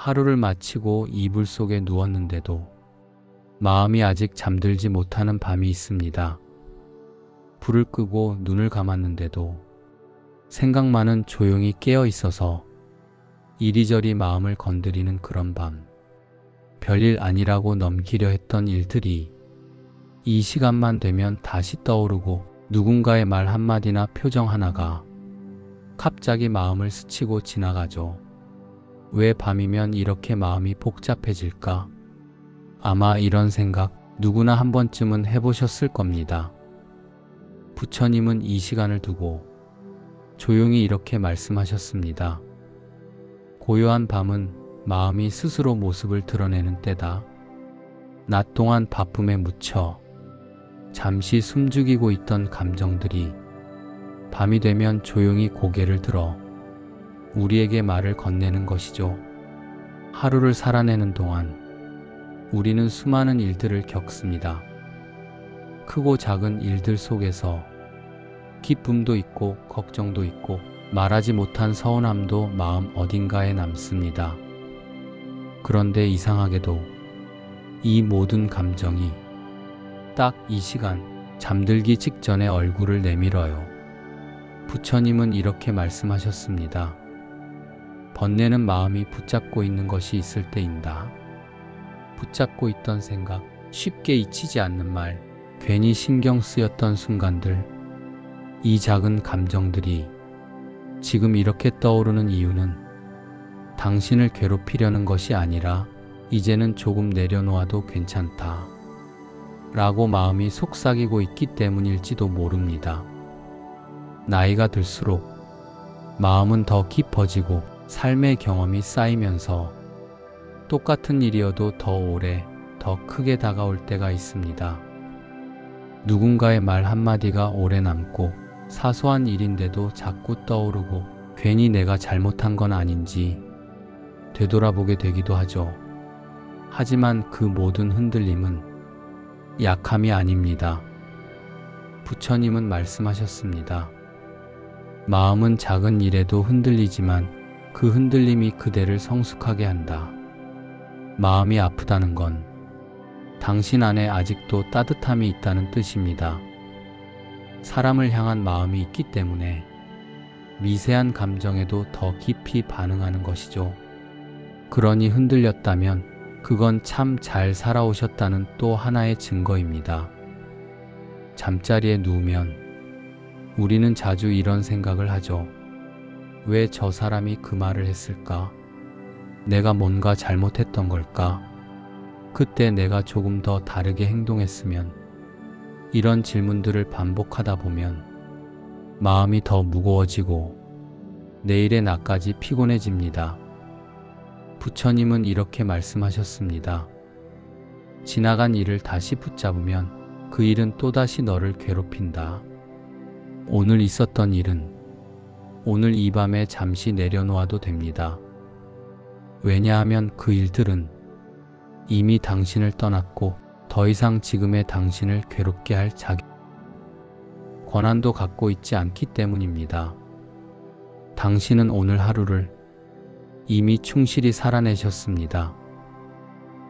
하루를 마치고 이불 속에 누웠는데도 마음이 아직 잠들지 못하는 밤이 있습니다. 불을 끄고 눈을 감았는데도 생각만은 조용히 깨어 있어서 이리저리 마음을 건드리는 그런 밤. 별일 아니라고 넘기려 했던 일들이 이 시간만 되면 다시 떠오르고 누군가의 말 한마디나 표정 하나가 갑자기 마음을 스치고 지나가죠. 왜 밤이면 이렇게 마음이 복잡해질까? 아마 이런 생각 누구나 한 번쯤은 해보셨을 겁니다. 부처님은 이 시간을 두고 조용히 이렇게 말씀하셨습니다. 고요한 밤은 마음이 스스로 모습을 드러내는 때다. 낮 동안 바쁨에 묻혀 잠시 숨죽이고 있던 감정들이 밤이 되면 조용히 고개를 들어 우리에게 말을 건네는 것이죠. 하루를 살아내는 동안 우리는 수많은 일들을 겪습니다. 크고 작은 일들 속에서 기쁨도 있고 걱정도 있고 말하지 못한 서운함도 마음 어딘가에 남습니다. 그런데 이상하게도 이 모든 감정이 딱 이 시간 잠들기 직전에 얼굴을 내밀어요. 부처님은 이렇게 말씀하셨습니다. 번뇌는 마음이 붙잡고 있는 것이 있을 때인다. 붙잡고 있던 생각, 쉽게 잊히지 않는 말, 괜히 신경 쓰였던 순간들, 이 작은 감정들이 지금 이렇게 떠오르는 이유는 당신을 괴롭히려는 것이 아니라 이제는 조금 내려놓아도 괜찮다 라고 마음이 속삭이고 있기 때문일지도 모릅니다. 나이가 들수록 마음은 더 깊어지고 삶의 경험이 쌓이면서 똑같은 일이어도 더 오래, 더 크게 다가올 때가 있습니다. 누군가의 말 한마디가 오래 남고 사소한 일인데도 자꾸 떠오르고 괜히 내가 잘못한 건 아닌지 되돌아보게 되기도 하죠. 하지만 그 모든 흔들림은 약함이 아닙니다. 부처님은 말씀하셨습니다. 마음은 작은 일에도 흔들리지만 그 흔들림이 그대를 성숙하게 한다. 마음이 아프다는 건 당신 안에 아직도 따뜻함이 있다는 뜻입니다. 사람을 향한 마음이 있기 때문에 미세한 감정에도 더 깊이 반응하는 것이죠. 그러니 흔들렸다면 그건 참 잘 살아오셨다는 또 하나의 증거입니다. 잠자리에 누우면 우리는 자주 이런 생각을 하죠. 왜 저 사람이 그 말을 했을까? 내가 뭔가 잘못했던 걸까? 그때 내가 조금 더 다르게 행동했으면. 이런 질문들을 반복하다 보면 마음이 더 무거워지고 내일의 낮까지 피곤해집니다. 부처님은 이렇게 말씀하셨습니다. 지나간 일을 다시 붙잡으면 그 일은 또다시 너를 괴롭힌다. 오늘 있었던 일은 오늘 이 밤에 잠시 내려놓아도 됩니다. 왜냐하면 그 일들은 이미 당신을 떠났고 더 이상 지금의 당신을 괴롭게 할 권한도 갖고 있지 않기 때문입니다. 당신은 오늘 하루를 이미 충실히 살아내셨습니다.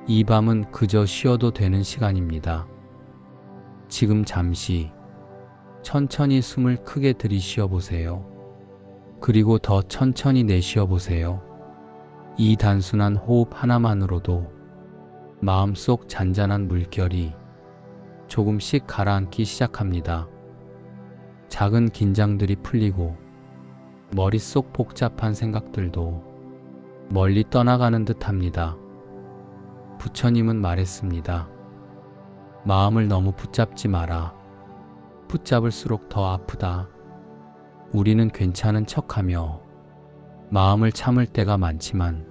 이 밤은 그저 쉬어도 되는 시간입니다. 지금 잠시 천천히 숨을 크게 들이쉬어 보세요. 그리고 더 천천히 내쉬어 보세요. 이 단순한 호흡 하나만으로도 마음속 잔잔한 물결이 조금씩 가라앉기 시작합니다. 작은 긴장들이 풀리고 머릿속 복잡한 생각들도 멀리 떠나가는 듯 합니다. 부처님은 말했습니다. 마음을 너무 붙잡지 마라. 붙잡을수록 더 아프다. 우리는 괜찮은 척하며 마음을 참을 때가 많지만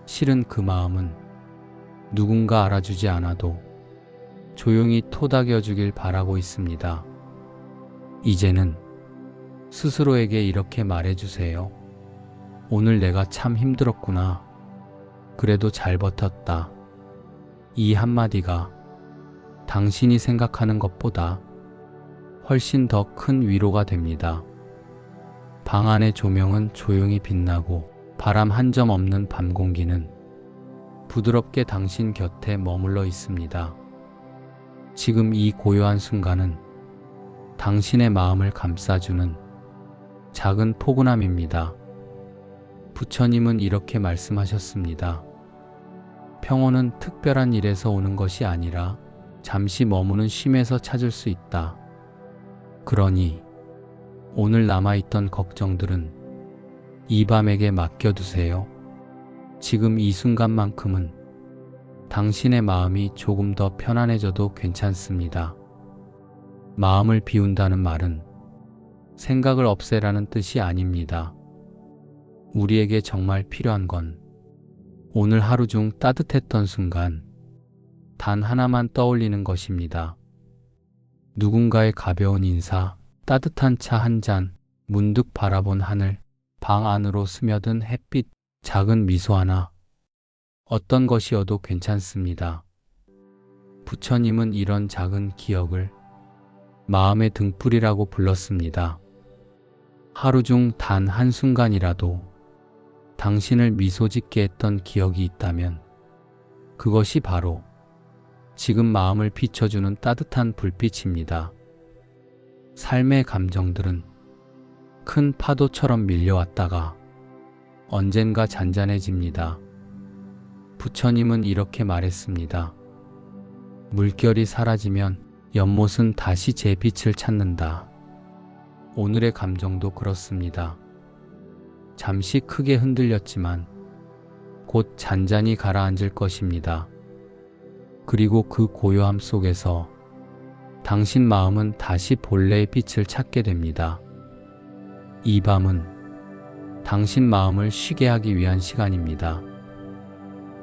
실은 그 마음은 누군가 알아주지 않아도 조용히 토닥여 주길 바라고 있습니다. 이제는 스스로에게 이렇게 말해주세요. 오늘 내가 참 힘들었구나. 그래도 잘 버텼다. 이 한마디가 당신이 생각하는 것보다 훨씬 더 큰 위로가 됩니다. 방 안의 조명은 조용히 빛나고 바람 한 점 없는 밤 공기는 부드럽게 당신 곁에 머물러 있습니다. 지금 이 고요한 순간은 당신의 마음을 감싸주는 작은 포근함입니다. 부처님은 이렇게 말씀하셨습니다. 평온은 특별한 일에서 오는 것이 아니라 잠시 머무는 쉼에서 찾을 수 있다. 그러니 오늘 남아있던 걱정들은 이 밤에게 맡겨두세요. 지금 이 순간만큼은 당신의 마음이 조금 더 편안해져도 괜찮습니다. 마음을 비운다는 말은 생각을 없애라는 뜻이 아닙니다. 우리에게 정말 필요한 건 오늘 하루 중 따뜻했던 순간 단 하나만 떠올리는 것입니다. 누군가의 가벼운 인사, 따뜻한 차 한 잔, 문득 바라본 하늘, 방 안으로 스며든 햇빛, 작은 미소 하나, 어떤 것이어도 괜찮습니다. 부처님은 이런 작은 기억을 마음의 등불이라고 불렀습니다. 하루 중 단 한순간이라도 당신을 미소 짓게 했던 기억이 있다면 그것이 바로 지금 마음을 비춰주는 따뜻한 불빛입니다. 삶의 감정들은 큰 파도처럼 밀려왔다가 언젠가 잔잔해집니다. 부처님은 이렇게 말했습니다. 물결이 사라지면 연못은 다시 제 빛을 찾는다. 오늘의 감정도 그렇습니다. 잠시 크게 흔들렸지만 곧 잔잔히 가라앉을 것입니다. 그리고 그 고요함 속에서 당신 마음은 다시 본래의 빛을 찾게 됩니다. 이 밤은 당신 마음을 쉬게 하기 위한 시간입니다.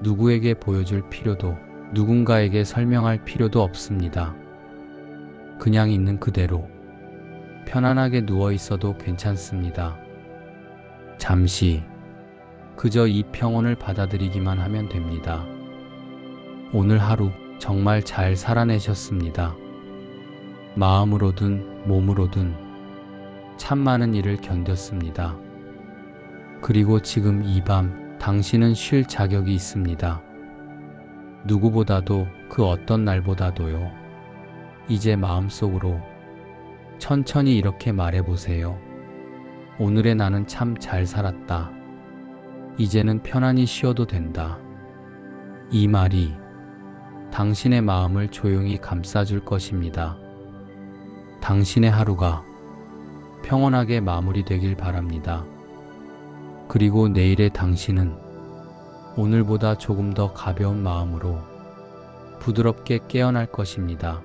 누구에게 보여줄 필요도 누군가에게 설명할 필요도 없습니다. 그냥 있는 그대로 편안하게 누워 있어도 괜찮습니다. 잠시 그저 이 평온을 받아들이기만 하면 됩니다. 오늘 하루 정말 잘 살아내셨습니다. 마음으로든 몸으로든 참 많은 일을 견뎠습니다. 그리고 지금 이 밤 당신은 쉴 자격이 있습니다. 누구보다도 그 어떤 날보다도요. 이제 마음속으로 천천히 이렇게 말해보세요. 오늘의 나는 참 잘 살았다. 이제는 편안히 쉬어도 된다. 이 말이 당신의 마음을 조용히 감싸줄 것입니다. 당신의 하루가 평온하게 마무리되길 바랍니다. 그리고 내일의 당신은 오늘보다 조금 더 가벼운 마음으로 부드럽게 깨어날 것입니다.